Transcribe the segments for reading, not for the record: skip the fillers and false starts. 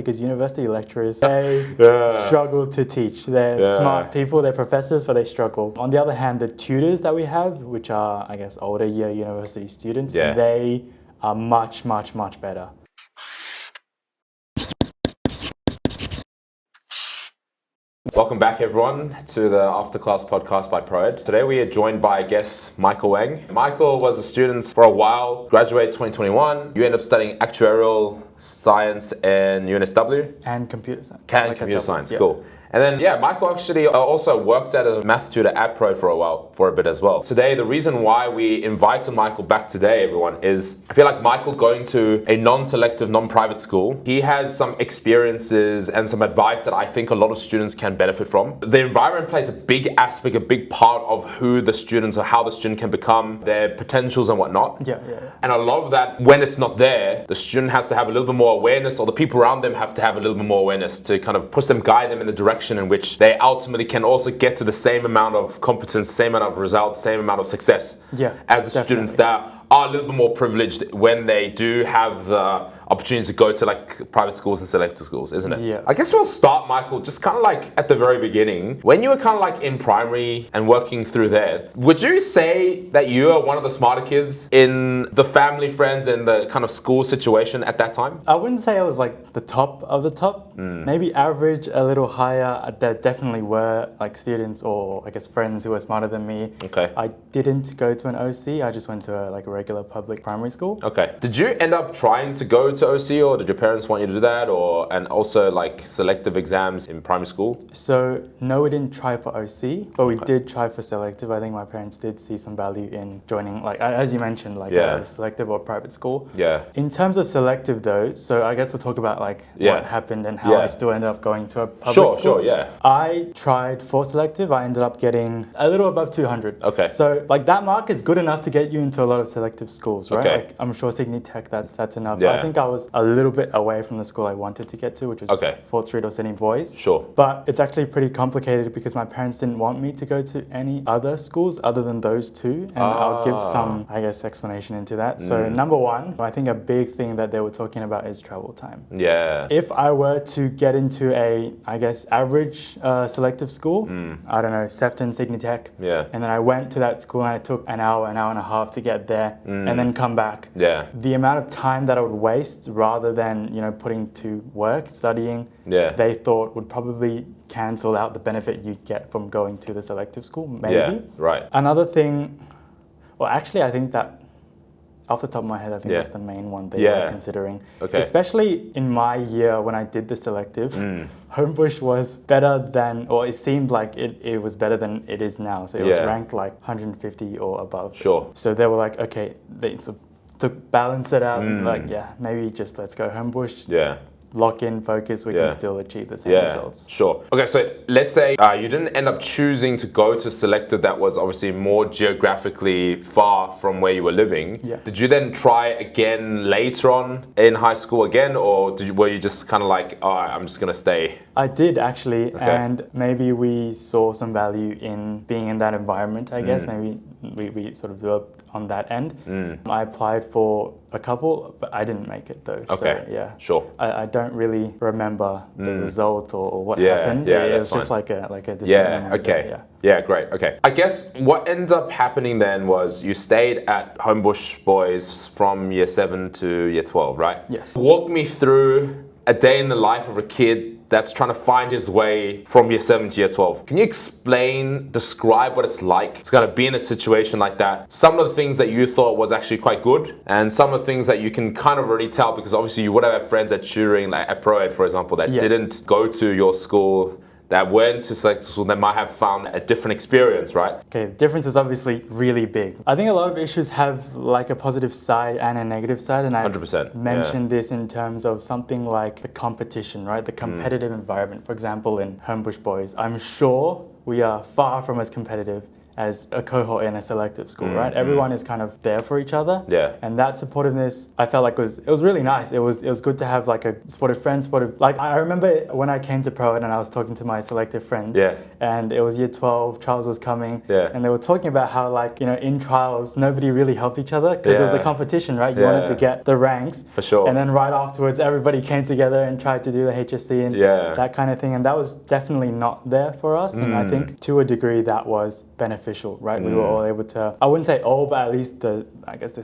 because university lecturers, they struggle to teach. They're smart people, they're professors, but they struggle. On the other hand, the tutors that we have, which are, I guess, older year university students, they are much, much, much better. Welcome back, everyone, to the After Class podcast by ProEd. Today we are joined by guest Michael Wang. Michael was a student for a while, graduated 2021. You ended up studying actuarial science and UNSW? And computer science. Computer science, cool. And then, Michael actually also worked at a math tutor at ProEd for a bit as well. Today, the reason why we invited Michael back today, everyone, is I feel like Michael going to a non-selective, non-private school, he has some experiences and some advice that I think a lot of students can benefit from. The environment plays a big aspect, a big part of who the students or how the student can become, their potentials and whatnot. And a lot of that, when it's not there, the student has to have a little bit more awareness, or the people around them have to have a little bit more awareness to kind of push them, guide them in the direction in which they ultimately can also get to the same amount of competence, same amount of results, same amount of success as the students that are a little bit more privileged when they do have the opportunity to go to like private schools and selective schools, isn't it? I guess we'll start, Michael, just kind of like at the very beginning. When you were kind of like in primary and working through there, would you say that you are one of the smarter kids in the family, friends, and the kind of school situation at that time? I wouldn't say I was like the top of the top. Maybe average, a little higher. There definitely were like students or I guess friends who were smarter than me. I didn't go to an OC. I just went to a regular public primary school. Did you end up trying to go to OC, or did your parents want you to do that, and also like selective exams in primary school? So no, we didn't try for OC, but we did try for selective. I think my parents did see some value in joining, like as you mentioned, like a selective or private school. In terms of selective though, so I guess we'll talk about like what happened and how I still ended up going to a public school. I tried for selective. I ended up getting a little above 200. So like that mark is good enough to get you into a lot of selective schools, right? Like I'm sure Sydney Tech, that's enough. I think I was a little bit away from the school I wanted to get to, which was Fort Street or Sydney Boys. But it's actually pretty complicated because my parents didn't want me to go to any other schools other than those two. And I'll give some, I guess, explanation into that. So number one, I think a big thing that they were talking about is travel time. If I were to get into a, I guess, average selective school, I don't know, Sefton, Sydney Tech, and then I went to that school and it took an hour and a half to get there and then come back. The amount of time that I would waste rather than, putting to work, studying, they thought would probably cancel out the benefit you'd get from going to the selective school, maybe. Another thing, well, actually, I think that off the top of my head, I think that's the main one they were considering. Especially in my year when I did the selective, Homebush was better than, or it seemed like it was better than it is now. So it was ranked like 150 or above. So they were like, okay, to balance it out, like, maybe just let's go Homebush. Lock in, focus, we can still achieve the same results. Okay, so let's say you didn't end up choosing to go to selective that was obviously more geographically far from where you were living. Did you then try again later on in high school again, or were you just kind of like, oh, I'm just going to stay? I did actually, and maybe we saw some value in being in that environment, I guess. Maybe we sort of developed on that end. I applied for a couple, but I didn't make it though. I don't really remember the result or what happened. It was just like a great. I guess what ended up happening then was you stayed at Homebush Boys from year 7 to year 12, right? Walk me through a day in the life of a kid that's trying to find his way from year 7 to year 12. Can you describe what it's like to kind of be in a situation like that? Some of the things that you thought was actually quite good, and some of the things that you can kind of already tell, because obviously you would have had friends at tutoring, like at ProEd, for example, that didn't go to your school, that went to selective school, that might have found a different experience, right? The difference is obviously really big. I think a lot of issues have like a positive side and a negative side, and I 100%, mentioned this in terms of something like the competition, right? The competitive environment. For example, in Homebush Boys, I'm sure we are far from as competitive as a cohort in a selective school, right? Everyone is kind of there for each other. Yeah. And that supportiveness, I felt like it was really nice. It was good to have like a supportive friend, like I remember when I came to Pro Ed and I was talking to my selective friends. Yeah. And it was year 12, trials was coming. Yeah. And they were talking about how like, in trials, nobody really helped each other because it was a competition, right? You wanted to get the ranks. For sure. And then right afterwards, everybody came together and tried to do the HSC and that kind of thing. And that was definitely not there for us. And I think to a degree that was beneficial, right? We were all able to, I wouldn't say all, but at least the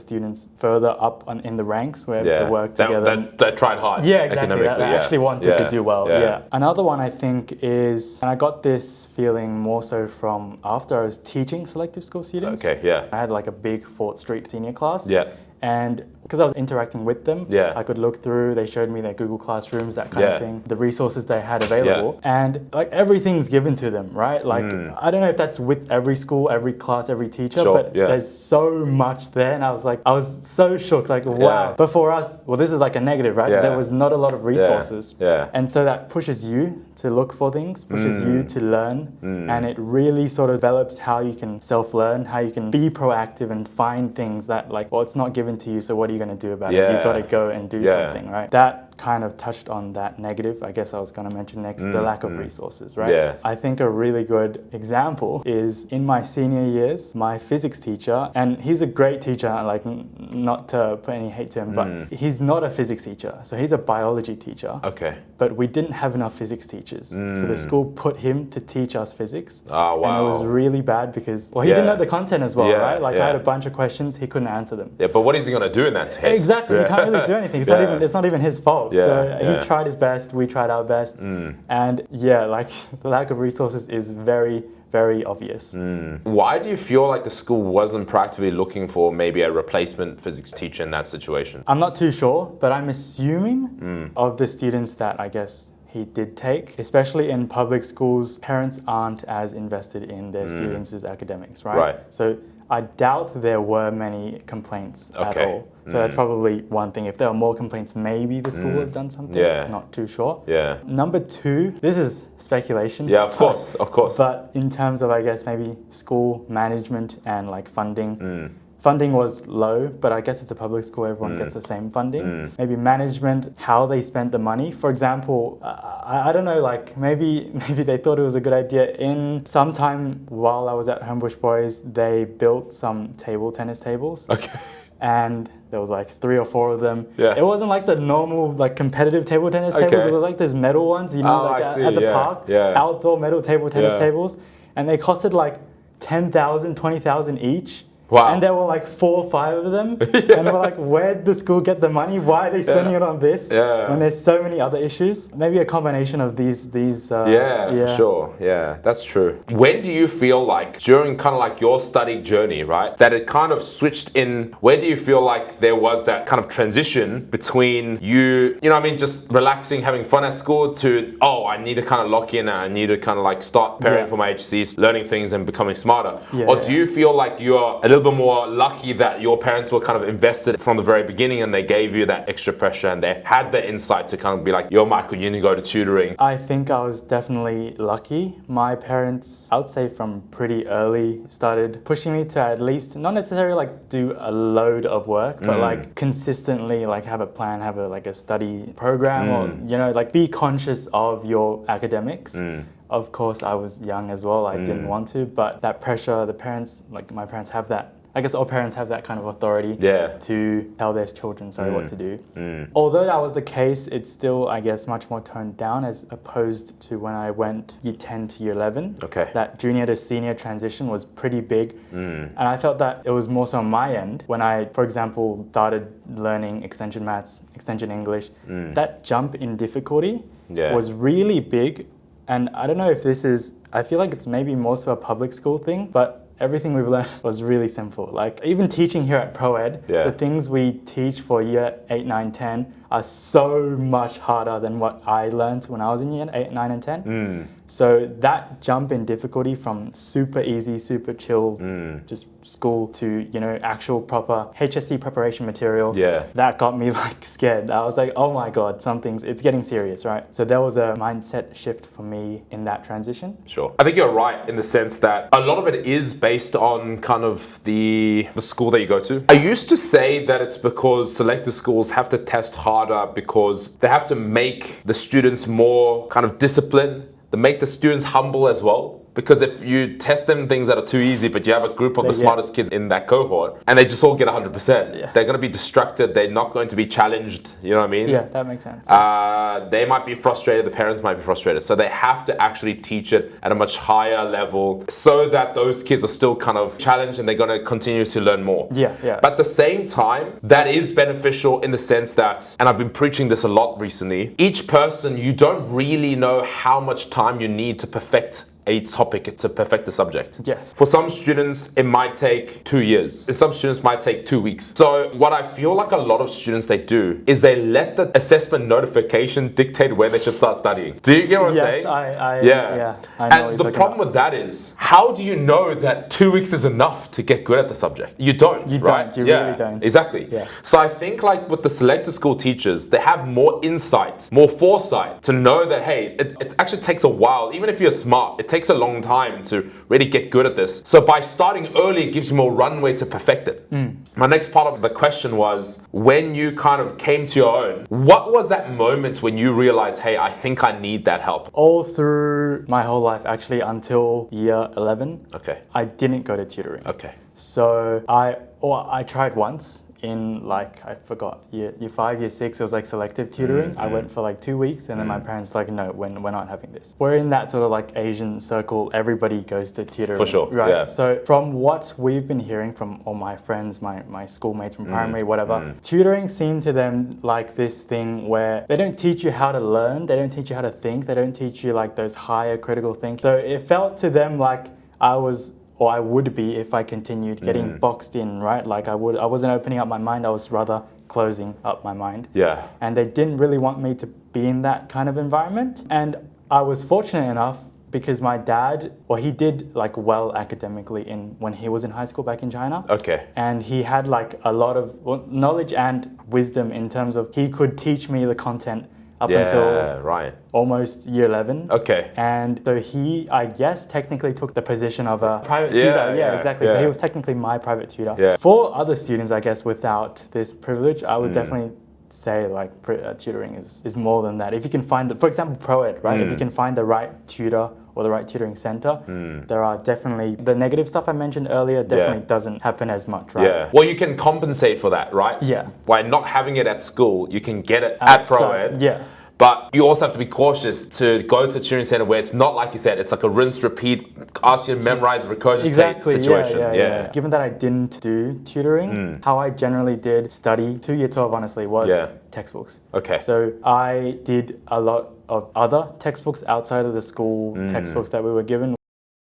students further up in the ranks were able to work together. They tried hard. Yeah, exactly. They actually wanted to do well. Yeah. Another one I think is, and I got this feeling more so from after I was teaching selective school students. Okay, yeah. I had like a big Fort Street senior class. Yeah. And because I was interacting with them, I could look through, they showed me their Google Classrooms, that kind of thing, the resources they had available. And like everything's given to them, right? Like, I don't know if that's with every school, every class, every teacher, but there's so much there. And I was so shocked, like, wow. But for us, well, this is like a negative, right? There was not a lot of resources. And so that pushes you to look for things, pushes you to learn. And it really sort of develops how you can self-learn, how you can be proactive and find things that like, well, it's not given to you, so what are you going to do about it? You've got to go and do something, right? That kind of touched on that negative, I guess I was going to mention next, the lack of resources, right? I think a really good example is in my senior years, my physics teacher, and he's a great teacher, like not to put any hate to him, but he's not a physics teacher, so he's a biology teacher. Okay. But we didn't have enough physics teachers, so the school put him to teach us physics. Oh, wow. And it was really bad because, well, he didn't know the content as well, right? Like I had a bunch of questions, he couldn't answer them. Yeah, but what is he going to do in that case? Exactly, he can't really do anything. It's not even his fault. So he tried his best, we tried our best. And like the lack of resources is very, very obvious. Why do you feel like the school wasn't proactively looking for maybe a replacement physics teacher in that situation? I'm not too sure, but I'm assuming of the students that I guess he did take, especially in public schools, parents aren't as invested in their students' academics, right? So I doubt there were many complaints at all. So that's probably one thing. If there were more complaints, maybe the school would have done something. Not too sure. Number two, this is speculation. Yeah, of course. But in terms of, I guess, maybe school management and like funding, funding was low, but I guess it's a public school, everyone gets the same funding. Maybe management, how they spent the money. For example, I don't know, like maybe they thought it was a good idea. In some time while I was at Homebush Boys, they built some table tennis tables. Okay. And there was like 3 or 4 of them. It wasn't like the normal like competitive table tennis tables. It was like those metal ones, at the park, outdoor metal table tennis tables. And they costed like 10,000, 20,000 each. Wow. And there were like 4 or 5 of them. And we're like, where did the school get the money? Why are they spending it on this? When there's so many other issues? Maybe a combination of these. For sure. Yeah, that's true. When do you feel like, during kind of like your study journey, right, that it kind of switched in? Where do you feel like there was that kind of transition between you know what I mean, just relaxing, having fun at school to, oh, I need to kind of lock in and I need to kind of like start preparing for my HCs, learning things and becoming smarter? Or do you feel like you're a little bit more lucky that your parents were kind of invested from the very beginning and they gave you that extra pressure and they had the insight to kind of be like, yo, Michael, you need to go to tutoring? I think I was definitely lucky. My parents, I would say from pretty early, started pushing me to at least, not necessarily like do a load of work, but like consistently like have a plan, have a study program, or, like be conscious of your academics. Of course, I was young as well. I didn't want to, but that pressure, my parents have that. I guess all parents have that kind of authority to tell their children what to do. Although that was the case, it's still, I guess, much more toned down as opposed to when I went year 10 to year 11. Okay. That junior to senior transition was pretty big. And I felt that it was more so on my end when I, for example, started learning extension maths, extension English. That jump in difficulty was really big. And I don't know if this is, I feel like it's maybe more so a public school thing, but everything we've learned was really simple. Like even teaching here at Pro Ed, the things we teach for year 8, 9, 10 are so much harder than what I learned when I was in year 8, 9 and 10. So that jump in difficulty from super easy, super chill, just school to, you know, actual proper HSC preparation material, that got me like scared. I was like, oh my God, it's getting serious, right? So there was a mindset shift for me in that transition. Sure. I think you're right in the sense that a lot of it is based on kind of the school that you go to. I used to say that it's because selective schools have to test harder because they have to make the students more kind of disciplined. They make the students humble as well. Because if you test them things that are too easy, but you have a group of the smartest kids in that cohort, and they just all get 100%, they're going to be distracted. They're not going to be challenged. You know what I mean? Yeah, that makes sense. They might be frustrated. The parents might be frustrated. So they have to actually teach it at a much higher level so that those kids are still kind of challenged and they're going to continue to learn more. But at the same time, that is beneficial in the sense that, and I've been preaching this a lot recently, each person, you don't really know how much time you need to perfect a topic, to perfect the subject. For some students, it might take 2 years. And some students might take 2 weeks. So what I feel like a lot of students they do is they let the assessment notification dictate when they should start studying. Do you get what I'm saying? I know And the problem with that is, how do you know that 2 weeks is enough to get good at the subject? You don't, right? You really don't. Exactly. So I think like with the selective school teachers, they have more insight, more foresight to know that, hey, it actually takes a while. Even if you're smart, it takes a long time to really get good at this. So by starting early, it gives you more runway to perfect it. My next part of the question was, when you kind of came to your own, what was that moment when you realized, hey, I think I need that help? All through my whole life, actually, until year 11, I didn't go to tutoring. So I tried once. In like, I forgot, year 5, year 6, it was like selective tutoring. I went for like 2 weeks and then my parents like, no, we're not having this. We're in that sort of like Asian circle, everybody goes to tutoring. For sure, right? So from what we've been hearing from all my friends, my schoolmates from primary, whatever, tutoring seemed to them like this thing where they don't teach you how to learn, they don't teach you how to think, they don't teach you like those higher critical thinking. So it felt to them like I would be if I continued getting boxed in, right? Like I wasn't opening up my mind, I was rather closing up my mind. And they didn't really want me to be in that kind of environment. And I was fortunate enough because my dad, he did like well academically when he was in high school back in China. And he had like a lot of knowledge and wisdom in terms of he could teach me the content up until almost year 11. And so he, I guess, technically took the position of a private tutor. Exactly. So he was technically my private tutor. For other students, I guess, without this privilege, I would definitely say like tutoring is more than that. If you can find, for example, ProEd, right? If you can find the right tutor or the right tutoring center, there are definitely, the negative stuff I mentioned earlier definitely doesn't happen as much, right? Well, you can compensate for that, right? By not having it at school, you can get it at ProEd. But you also have to be cautious to go to a tutoring center where it's not like you said, it's like a rinse, repeat, ask you to memorize, regurgitate situation. Given that I didn't do tutoring, how I generally did study to year 12, honestly, was textbooks. So I did a lot of other textbooks outside of the school textbooks that we were given.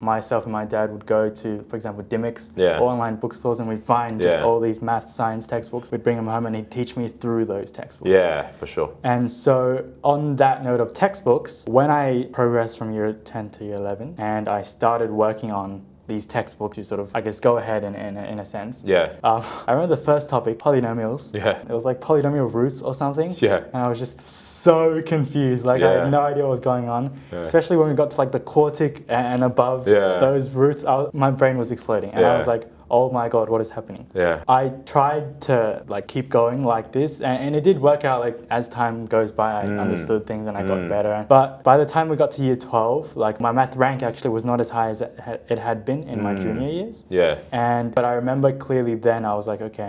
Myself and my dad would go to, for example, Dimmicks or online bookstores, and we'd find just all these math, science textbooks. We'd bring them home and he'd teach me through those textbooks. For sure. And so on that note of textbooks, when I progressed from year 10 to year 11 and I started working on these textbooks, you sort of, I guess, go ahead in a sense. I remember the first topic, polynomials. It was like polynomial roots or something. And I was just so confused. Like I had no idea what was going on. Especially when we got to like the quartic and above those roots, my brain was exploding. And I was like, oh my God, what is happening? I tried to like keep going like this, and it did work out. Like as time goes by, I understood things and I got better. But by the time we got to year 12, like my math rank actually was not as high as it had been in my junior years. But I remember clearly then I was like, okay,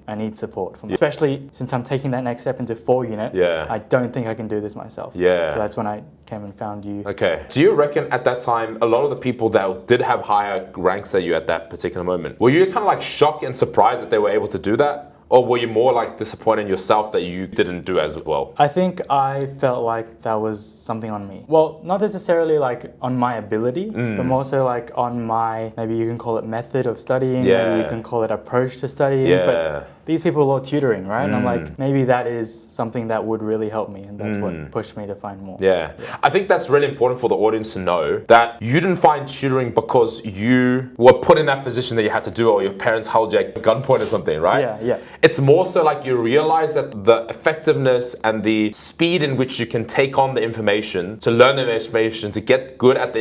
I need support from, especially since I'm taking that next step into 4 unit. I don't think I can do this myself. So that's when I came and found you. Do you reckon at that time, a lot of the people that did have higher ranks than you at that particular moment, were you kind of like shocked and surprised that they were able to do that? Or were you more like disappointed in yourself that you didn't do as well? I think I felt like that was something on me. Well, not necessarily like on my ability, but more so like on my, maybe you can call it method of studying, maybe you can call it approach to studying. But these people are all tutoring, right? And I'm like, maybe that is something that would really help me, and that's what pushed me to find more. Yeah. I think that's really important for the audience to know that you didn't find tutoring because you were put in that position that you had to do, or your parents held you at gunpoint or something, right? Yeah. It's more so like you realize that the effectiveness and the speed in which you can take on the information, to learn the information, to get good at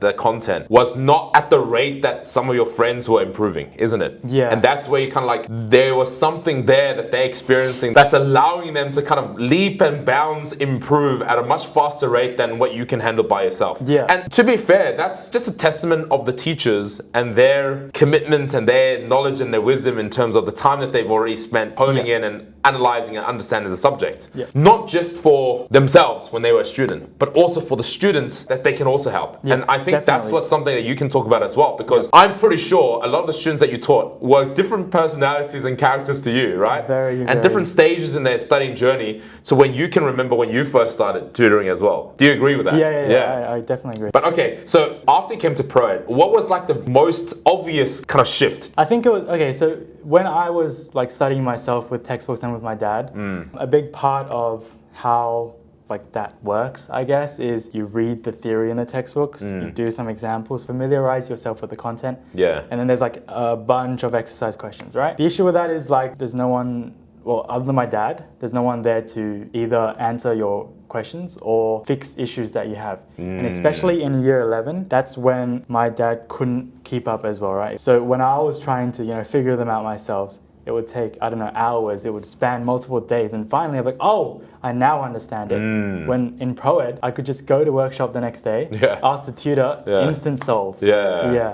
the content was not at the rate that some of your friends were improving, isn't it? Yeah. And that's where you kind of like, there was something there that they're experiencing that's allowing them to kind of leap and bounds improve at a much faster rate than what you can handle by yourself. Yeah. And to be fair, that's just a testament of the teachers and their commitment and their knowledge and their wisdom in terms of the time that they've already spent honing in and analyzing and understanding the subject. Yeah. Not just for themselves when they were a student, but also for the students that they can also help. Yeah, and I think definitely. that's what's something that you can talk about as well, because I'm pretty sure a lot of the students that you taught were different personalities and characters to you, right? Very. Different stages in their studying journey. So when you can remember when you first started tutoring as well. Do you agree with that? Yeah. I definitely agree. But okay, so after you came to Pro-Ed, what was like the most obvious kind of shift? I think it was, okay, so when I was like studying myself with textbooks and with my dad, a big part of how like that works, I guess, is you read the theory in the textbooks, you do some examples, familiarize yourself with the content, and then there's like a bunch of exercise questions, right? The issue with that is like there's no one, well, other than my dad, there's no one there to either answer your questions or fix issues that you have. And especially in year 11, that's when my dad couldn't keep up as well, right? So when I was trying to, figure them out myself, it would take, I don't know, hours, it would span multiple days. And finally I'm like, oh, I now understand it. When in Pro-Ed, I could just go to workshop the next day, ask the tutor, instant solve.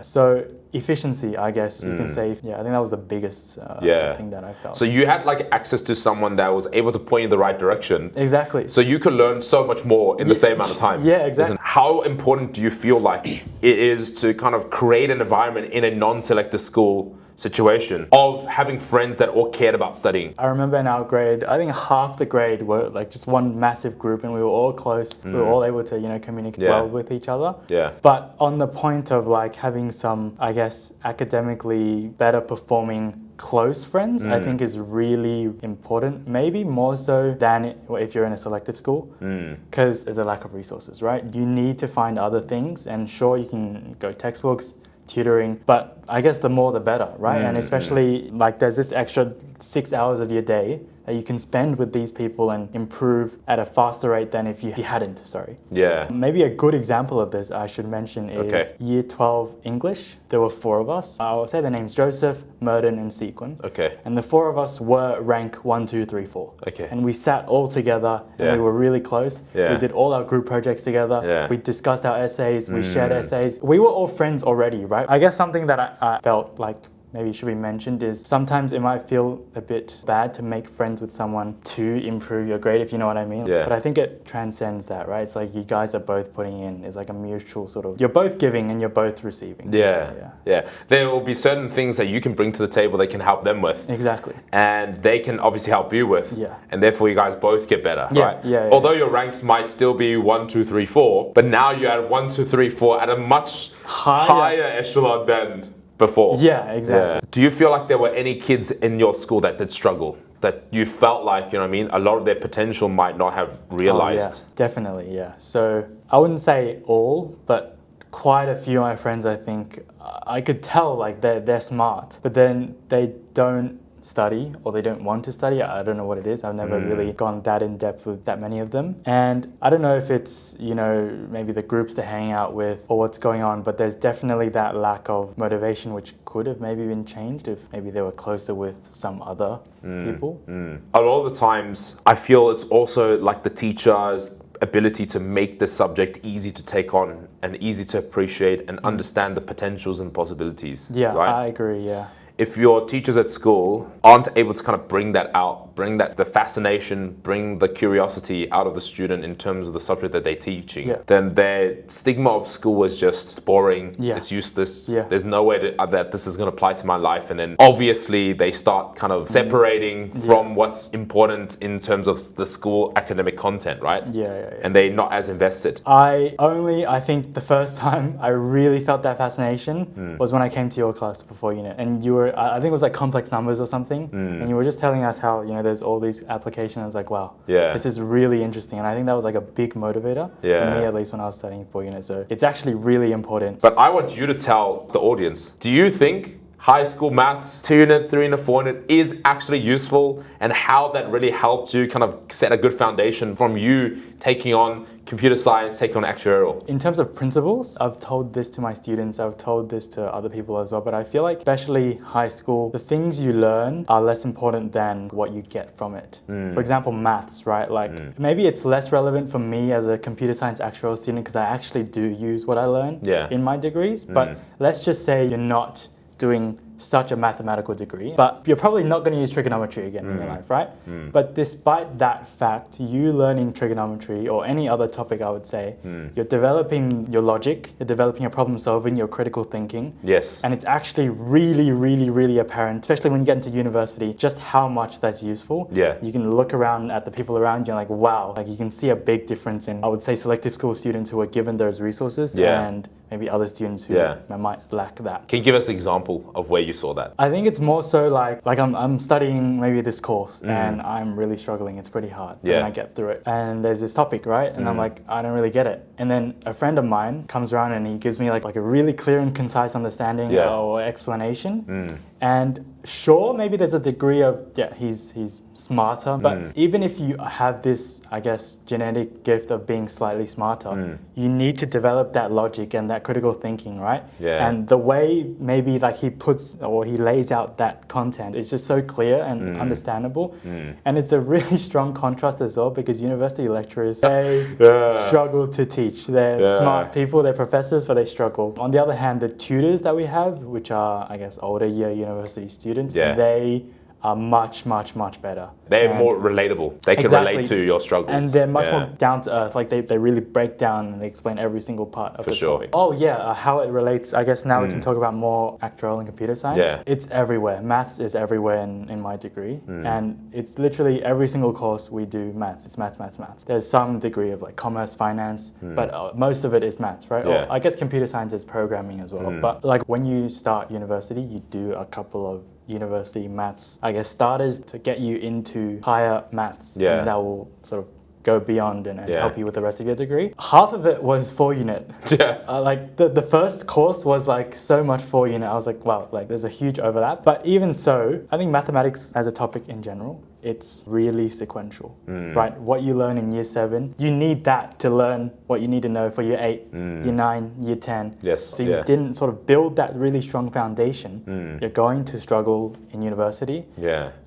So efficiency, I guess you can say. I think that was the biggest thing that I felt. So you had like access to someone that was able to point you in the right direction. Exactly. So you could learn so much more in the same amount of time. Yeah, exactly. How important do you feel like it is to kind of create an environment in a non-selective school situation of having friends that all cared about studying? I remember in our grade, I think half the grade were like just one massive group, and we were all close. We were all able to, communicate well with each other. But on the point of like having some, I guess, academically better performing close friends, I think is really important, maybe more so than if you're in a selective school, because there's a lack of resources, right? You need to find other things, and sure, you can go textbooks, tutoring, but I guess the more the better, right? And especially like there's this extra 6 hours of your day that you can spend with these people and improve at a faster rate than if you hadn't, Maybe a good example of this I should mention is year 12 English. There were 4 of us. I'll say the names: Joseph, Murden, and Sequin. And the 4 of us were rank 1, 2, 3, 4. And we sat all together and we were really close. We did all our group projects together. We discussed our essays, we shared essays. We were all friends already, right? I guess something that I felt like maybe should be mentioned is sometimes it might feel a bit bad to make friends with someone to improve your grade, if you know what I mean. But I think it transcends that, right? It's like you guys are both putting in, it's like a mutual sort of, you're both giving and you're both receiving. There will be certain things that you can bring to the table that can help them with. Exactly. And they can obviously help you with. And therefore you guys both get better, right? Although your ranks might still be 1, 2, 3, 4, but now you're at 1, 2, 3, 4 at a much higher echelon than before. Exactly. Do you feel like there were any kids in your school that did struggle, that you felt like, a lot of their potential might not have realized? Definitely. So I wouldn't say all, but quite a few of my friends, I think, I could tell like they're smart, but then they don't study, or they don't want to study. I don't know what it is. I've never really gone that in depth with that many of them. And I don't know if it's, maybe the groups they hang out with or what's going on, but there's definitely that lack of motivation, which could have maybe been changed if maybe they were closer with some other people. A lot of the times, I feel it's also like the teacher's ability to make the subject easy to take on and easy to appreciate and understand the potentials and possibilities. Right? I agree, If your teachers at school aren't able to kind of bring that out, bring the fascination, bring the curiosity out of the student in terms of the subject that they're teaching, then their stigma of school is just boring, it's useless, there's no way that this is going to apply to my life. And then obviously they start kind of separating from what's important in terms of the school academic content, right? And they're not as invested. I think the first time I really felt that fascination was when I came to your class before unit, and you were I think it was like complex numbers or something, and you were just telling us how, you know, there's all these applications. I was like, wow, this is really interesting. And I think that was like a big motivator for me, at least when I was studying 4 units. So it's actually really important. But I want you to tell the audience, do you think high school maths, 2 unit, 3 unit, 4 unit is actually useful, and how that really helped you kind of set a good foundation from you taking on computer science, taking on actuarial? In terms of principles, I've told this to my students, I've told this to other people as well, but I feel like especially high school, the things you learn are less important than what you get from it. For example, maths, right? Like maybe it's less relevant for me as a computer science actuarial student because I actually do use what I learn in my degrees, but let's just say you're not doing such a mathematical degree, but you're probably not going to use trigonometry again in your life, right? But despite that fact, you learning trigonometry or any other topic, I would say, you're developing your logic, you're developing your problem solving, your critical thinking. Yes. And it's actually really, really, really apparent, especially when you get into university, just how much that's useful. Yeah. You can look around at the people around you and like, wow, like you can see a big difference in, I would say, selective school students who are given those resources and maybe other students who might lack that. Can you give us an example of where you saw that? I think it's more so like I'm studying maybe this course and I'm really struggling. It's pretty hard. And I get through it. And there's this topic, right? And I'm like, I don't really get it. And then a friend of mine comes around and he gives me like a really clear and concise understanding or explanation. And sure, maybe there's a degree of, he's smarter. But even if you have this, I guess, genetic gift of being slightly smarter, you need to develop that logic and that critical thinking, right? And the way maybe like he puts or he lays out that content is just so clear and understandable. And it's a really strong contrast as well because university lecturers, they struggle to teach. They're smart people, they're professors, but they struggle. On the other hand, the tutors that we have, which are, I guess, older year university students, they are much, much, much better. They're more relatable. They can relate to your struggles. And they're much more down to earth. Like they really break down and they explain every single part of the topic. Oh yeah, how it relates. I guess now we can talk about more actuarial and computer science. It's everywhere. Maths is everywhere in my degree. And it's literally every single course we do maths. It's maths, maths, maths. There's some degree of like commerce, finance, but most of it is maths, right? Or I guess computer science is programming as well. But like when you start university, you do a couple of university maths, I guess, starters to get you into higher maths, and that will sort of go beyond and help you with the rest of your degree. Half of it was 4 unit. Like the first course was like so much 4 unit. I was like, wow, like there's a huge overlap. But even so, I think mathematics as a topic in general, it's really sequential, right? What you learn in year 7, you need that to learn what you need to know for year 8, year 9, year 10. So you didn't sort of build that really strong foundation. You're going to struggle in university.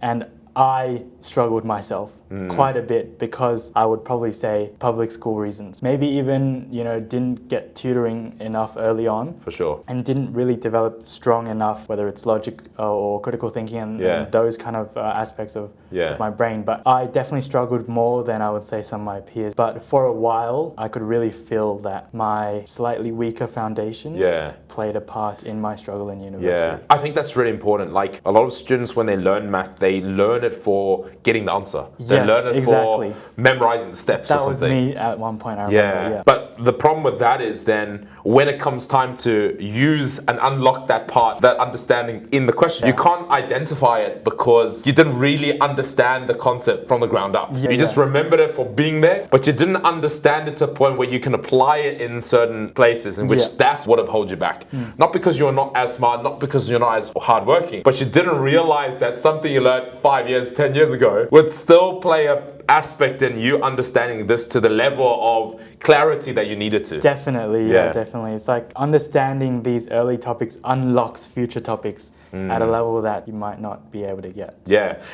And I struggled myself quite a bit because I would probably say public school reasons. Maybe even, you know, didn't get tutoring enough early on. For sure. And didn't really develop strong enough, whether it's logic or critical thinking and those kind of aspects of my brain. But I definitely struggled more than I would say some of my peers. But for a while, I could really feel that my slightly weaker foundations played a part in my struggle in university. I think that's really important. Like a lot of students, when they learn math, they learn it for getting the answer. They learn it for memorizing the steps or something. That was me at one point, I remember. But the problem with that is then when it comes time to use and unlock that part, that understanding in the question, you can't identify it because you didn't really understand the concept from the ground up. You just remembered it for being there, but you didn't understand it to a point where you can apply it in certain places in which that's what have held you back. Not because you're not as smart, not because you're not as hardworking, but you didn't realize that something you learned 5 years, 10 years ago would still play a aspect in you understanding this to the level of clarity that you needed to. Definitely, definitely. It's like understanding these early topics unlocks future topics at a level that you might not be able to get.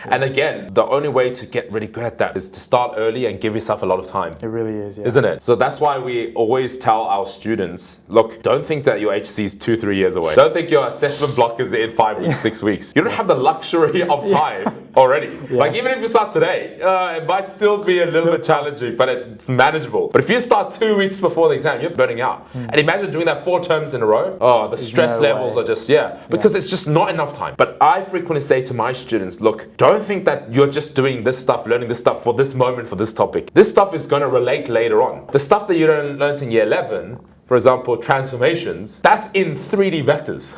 And again, the only way to get really good at that is to start early and give yourself a lot of time. It really is, Isn't it? So that's why we always tell our students, look, don't think that your HC is 2-3 years away. Don't think your assessment block is in 5 weeks, 6 weeks. You don't have the luxury of time already. Like even if you start today, it might still be a little bit challenging, but it's manageable. But if you start 2 weeks before the exam, you're burning out. And imagine doing that 4 terms in a row. Oh, the stress levels are just, because it's just not enough time. But I frequently say to my students, look, don't think that you're just doing this stuff, learning this stuff for this moment, for this topic. This stuff is going to relate later on. The stuff that you learned in year 11, for example, transformations, that's in 3D vectors.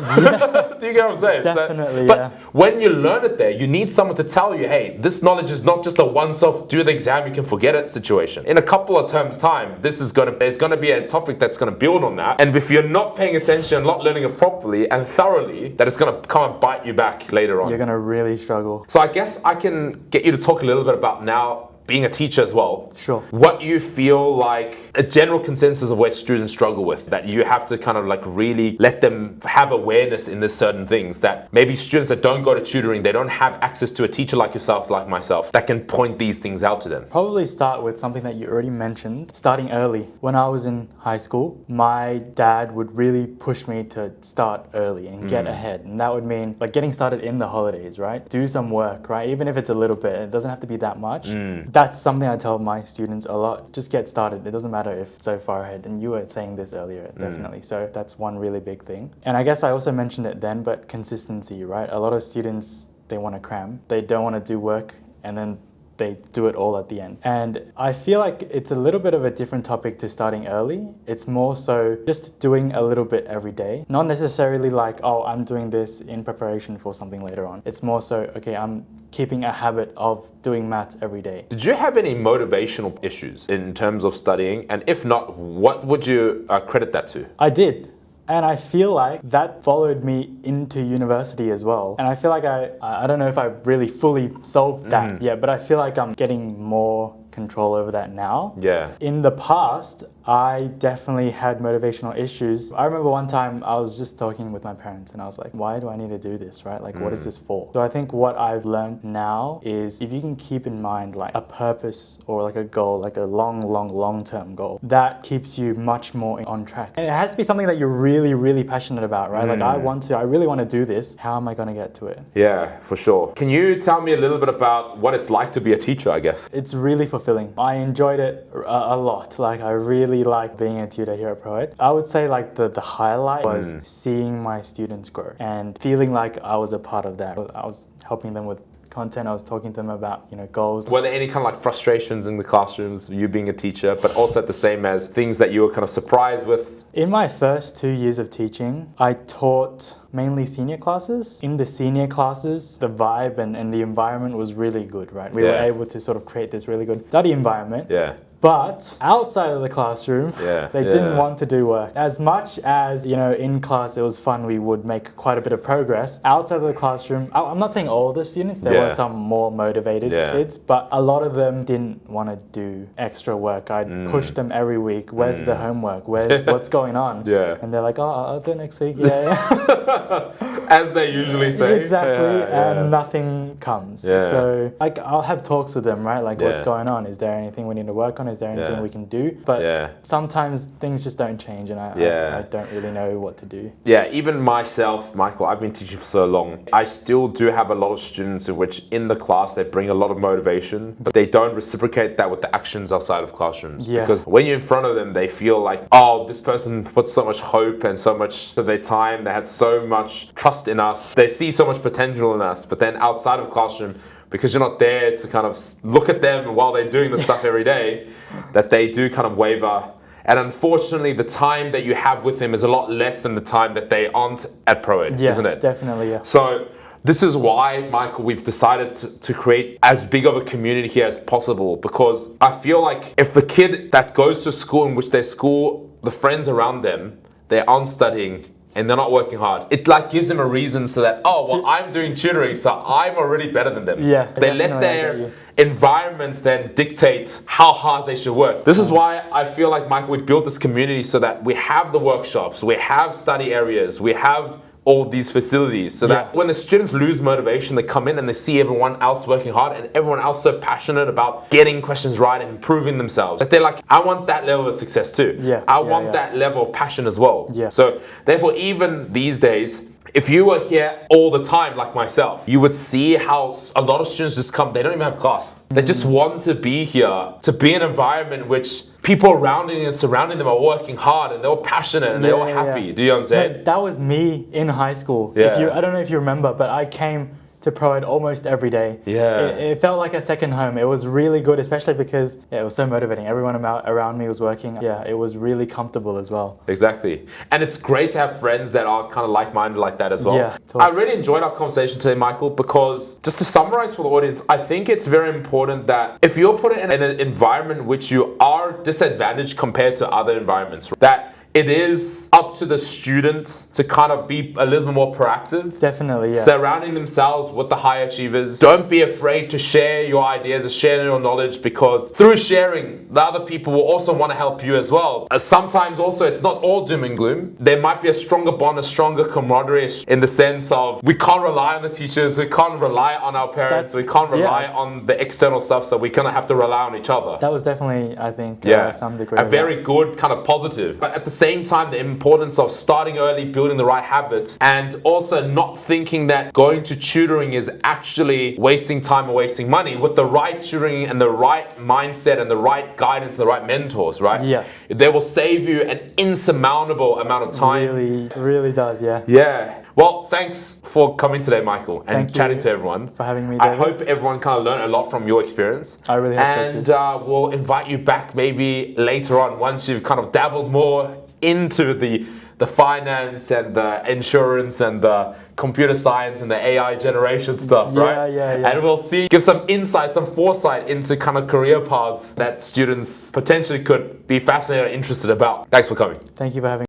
Do you get what I'm saying? Definitely, but when you learn it there, you need someone to tell you, hey, this knowledge is not just a once-off, do the exam, you can forget it situation. In a couple of terms' time, there's going to be a topic that's going to build on that. And if you're not paying attention, not learning it properly and thoroughly, that it's going to come and bite you back later on. You're going to really struggle. So I guess I can get you to talk a little bit about now being a teacher as well. Sure. What you feel like a general consensus of where students struggle with, that you have to kind of like really let them have awareness in this certain things, that maybe students that don't go to tutoring, they don't have access to a teacher like yourself, like myself, that can point these things out to them. Probably start with something that you already mentioned, starting early. When I was in high school, my dad would really push me to start early and get ahead. And that would mean like getting started in the holidays, right? Do some work, right? Even if it's a little bit, it doesn't have to be that much. That's something I tell my students a lot. Just get started. It doesn't matter if it's so far ahead. And you were saying this earlier, definitely. So that's one really big thing. And I guess I also mentioned it then, but consistency, right? A lot of students, they want to cram. They don't want to do work, and then they do it all at the end. And I feel like it's a little bit of a different topic to starting early. It's more so just doing a little bit every day. Not necessarily like, oh, I'm doing this in preparation for something later on. It's more so, okay, I'm keeping a habit of doing maths every day. Did you have any motivational issues in terms of studying? And if not, what would you credit that to? I did. And I feel like that followed me into university as well. And I feel like I don't know if I really fully solved that yet, but I feel like I'm getting more control over that now. Yeah. In the past, I definitely had motivational issues. I remember one time I was just talking with my parents and I was like, why do I need to do this, right? Like, what is this for? So I think what I've learned now is if you can keep in mind like a purpose or like a goal, like a long-term goal, that keeps you much more on track. And it has to be something that you're really, really passionate about, right? Like I really want to do this. How am I going to get to it? Yeah, for sure. Can you tell me a little bit about what it's like to be a teacher, I guess? It's really fulfilling. I enjoyed it a lot. Like I really like being a tutor here at ProEd. I would say like the highlight was seeing my students grow and feeling like I was a part of that. I was helping them with content. I was talking to them about, goals. Were there any kind of like frustrations in the classrooms, you being a teacher, but also at the same as things that you were kind of surprised with? In my first 2 years of teaching, I taught mainly senior classes. In the senior classes, the vibe and the environment was really good, right? We were able to sort of create this really good study environment. Yeah. But outside of the classroom, they didn't want to do work. As much as, in class it was fun, we would make quite a bit of progress. Outside of the classroom, I'm not saying all the students, there were some more motivated kids, but a lot of them didn't want to do extra work. I'd push them every week. Where's the homework? What's going on? And they're like, oh, I'll do it next week. As they usually say. Exactly, and nothing comes. So like I'll have talks with them, right? Like what's going on? Is there anything we need to work on? Is there anything we can do? But sometimes things just don't change and I don't really know what to do. Yeah, even myself, Michael, I've been teaching for so long. I still do have a lot of students in which in the class they bring a lot of motivation, but they don't reciprocate that with the actions outside of classrooms. Because when you're in front of them, they feel like, oh, this person put so much hope and so much of their time. They had so much trust in us. They see so much potential in us. But then outside of classroom, because you're not there to kind of look at them while they're doing the stuff every day, that they do kind of waver. And unfortunately, the time that you have with them is a lot less than the time that they aren't at ProEd, isn't it? Definitely, So this is why, Michael, we've decided to create as big of a community here as possible, because I feel like if the kid that goes to school in which their school, the friends around them, they aren't studying, and they're not working hard, it like gives them a reason so that, oh, well, I'm doing tutoring, so I'm already better than them. They let their environment then dictate how hard they should work. This is why I feel like, Michael, we built this community so that we have the workshops, we have study areas, we have all these facilities, so that when the students lose motivation, they come in and they see everyone else working hard and everyone else so passionate about getting questions right and improving themselves, that they're like, I want that level of success too. I want that level of passion as well. So therefore, even these days, if you were here all the time like myself, you would see how a lot of students just come, they don't even have class. They just want to be here, to be in an environment which people around and surrounding them are working hard and they're all passionate and they're all happy. Do you know what I'm saying? That was me in high school. I don't know if you remember, but I came to Pro Ed almost every day. Yeah. It felt like a second home. It was really good, especially because it was so motivating. Everyone around me was working. Yeah, it was really comfortable as well. Exactly. And it's great to have friends that are kind of like-minded like that as well. Yeah, I really enjoyed our conversation today, Michael, because just to summarize for the audience, I think it's very important that if you're put in an environment which you are disadvantaged compared to other environments, that it is up to the students to kind of be a little bit more proactive. Definitely, yeah. Surrounding themselves with the high achievers. Don't be afraid to share your ideas, to share your knowledge, because through sharing, the other people will also want to help you as well. Sometimes also, it's not all doom and gloom. There might be a stronger bond, a stronger camaraderie in the sense of we can't rely on the teachers, we can't rely on our parents, we can't rely on the external stuff, so we kind of have to rely on each other. That was definitely, I think, some degree. A very good kind of positive. But at the same time, the importance of starting early, building the right habits, and also not thinking that going to tutoring is actually wasting time or wasting money. With the right tutoring and the right mindset and the right guidance and the right mentors, right? Yeah. They will save you an insurmountable amount of time. Really does, yeah. Yeah. Well, thanks for coming today, Michael, and chatting to everyone. For having me, I David. hope everyone kind of learned a lot from your experience. I really hope so too. And we'll invite you back maybe later on once you've kind of dabbled more into the finance and the insurance and the computer science and the AI generation stuff, right? Yeah. And we'll give some insight, some foresight into kind of career paths that students potentially could be fascinated or interested about. Thanks for coming. Thank you for having me.